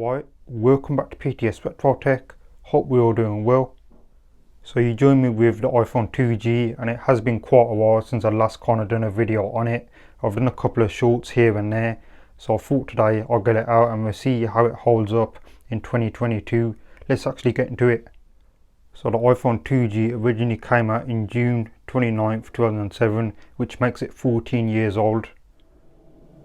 Alright, welcome back to PTS Retro Tech. Hope we're all doing well. So you joined me with the iPhone 2G, and it has been quite a while since I last kind of done a video on it. I've done a couple of shorts here and there, so I thought today I'll get it out and we'll see how it holds up in 2022. Let's actually get into it. So the iPhone 2G originally came out in June 29th, 2007, which makes it 14 years old.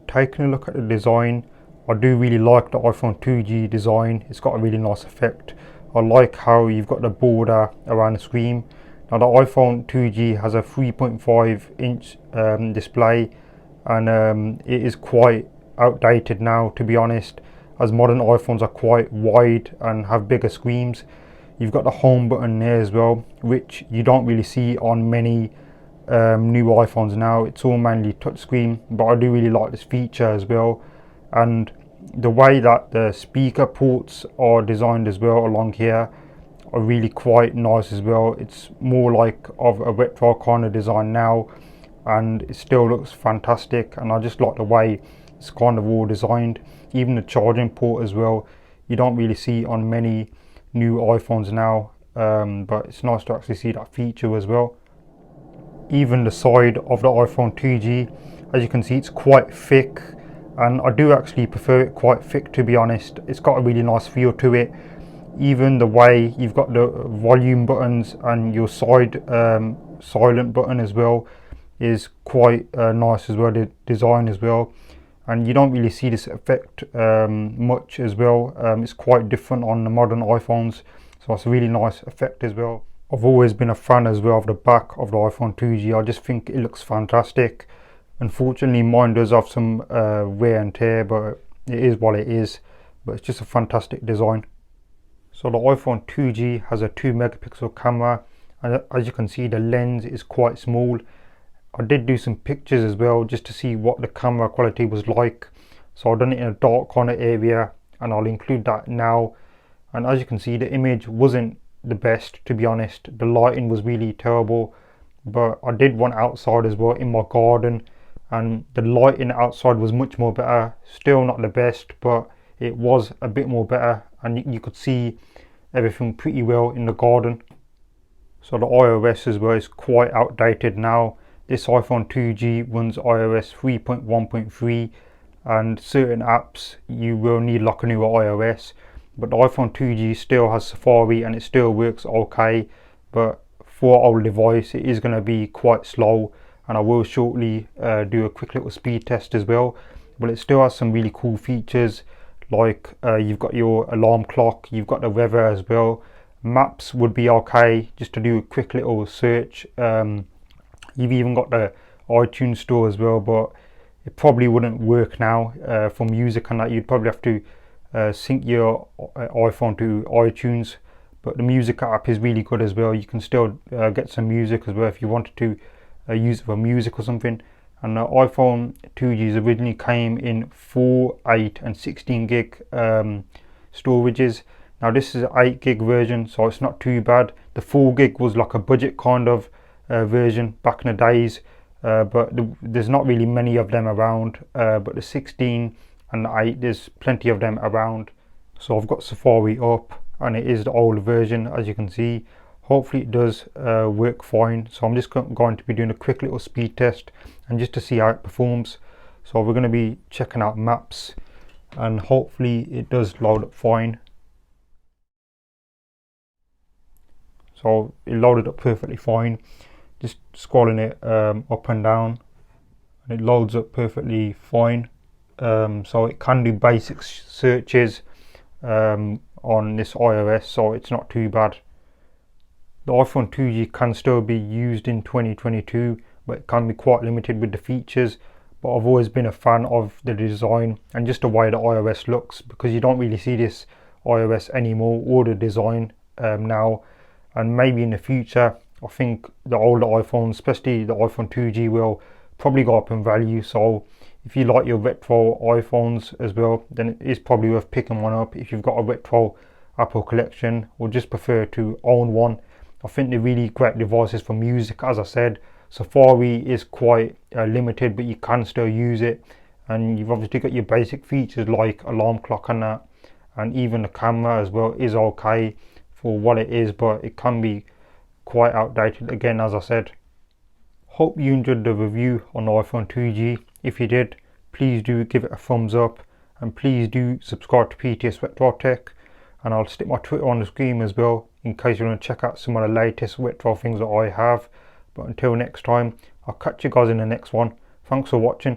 Taking a look at the design, I do really like the iPhone 2G design. It's got a really nice effect. I like how you've got the border around the screen. Now the iPhone 2G has a 3.5 inch display, and it is quite outdated now, to be honest, as modern iPhones are quite wide and have bigger screens. You've got the home button there as well, which you don't really see on many new iPhones now. It's all mainly touchscreen, but I do really like this feature as well. And the way that the speaker ports are designed as well along here are really quite nice as well. It's more like of a retro kind of design now, and it still looks fantastic, and I just like the way it's kind of all designed. Even the charging port as well, you don't really see on many new iPhones now, but it's nice to actually see that feature as well. Even the side of the iPhone 2G, as you can see, it's quite thick, and I do actually prefer it quite thick, to be honest. It's got a really nice feel to it. Even the way you've got the volume buttons and your side silent button as well is quite nice as well, the design as well. And you don't really see this effect much as well. It's quite different on the modern iPhones, so it's a really nice effect as well. I've always been a fan as well of the back of the iPhone 2G. I just think it looks fantastic. Unfortunately, mine does have some wear and tear, but it is what it is. But it's just a fantastic design. So the iPhone 2G has a 2 megapixel camera, and as you can see, the lens is quite small. I did do some pictures as well just to see what the camera quality was like. So I've done it in a dark kind of area, and I'll include that now. And as you can see, the image wasn't the best, to be honest. The lighting was really terrible, but I did one outside as well in my garden, and the lighting outside was much more better. Still not the best, but it was a bit more better, and you could see everything pretty well in the garden. So the iOS as well is quite outdated now. This iPhone 2G runs iOS 3.1.3, and certain apps you will need like a newer iOS. But the iPhone 2G still has Safari and it still works okay, but for our old device it is going to be quite slow, and I will shortly do a quick little speed test as well. But it still has some really cool features, like you've got your alarm clock, you've got the weather as well. Maps would be okay just to do a quick little search. You've even got the iTunes store as well, but it probably wouldn't work now for music and that. You'd probably have to sync your iPhone to iTunes, but the music app is really good as well. You can still get some music as well if you wanted to use it for music or something. And the iPhone 2Gs originally came in 4, 8 and 16 gig storages. Now this is an 8 gig version, so it's not too bad. The 4 gig was like a budget kind of version back in the days, but there's not really many of them around, but the 16 and the 8, there's plenty of them around. So I've got Safari up, and it is the old version, as you can see. Hopefully it does work fine. So I'm just going to be doing a quick little speed test, and just to see how it performs. So we're going to be checking out maps, and hopefully it does load up fine. So it loaded up perfectly fine. Just scrolling it up and down, and it loads up perfectly fine. So it can do basic searches on this iOS, so it's not too bad. The iPhone 2G can still be used in 2022, but it can be quite limited with the features. But I've always been a fan of the design and just the way the iOS looks, because you don't really see this iOS anymore, or the design now. And maybe in the future, I think the older iPhones, especially the iPhone 2G, will probably go up in value. So if you like your retro iPhones as well, then it is probably worth picking one up if you've got a retro Apple collection, or just prefer to own one. I think they're really great devices for music. As I said, Safari is quite limited, but you can still use it, and you've obviously got your basic features like alarm clock and that, and even the camera as well is okay for what it is, but it can be quite outdated again, as I said. Hope you enjoyed the review on the iPhone 2G. If you did, please do give it a thumbs up, and please do subscribe to PTS Retro Tech, and I'll stick my Twitter on the screen as well in case you want to check out some of the latest retro things that I have. But until next time, I'll catch you guys in the next one. Thanks for watching.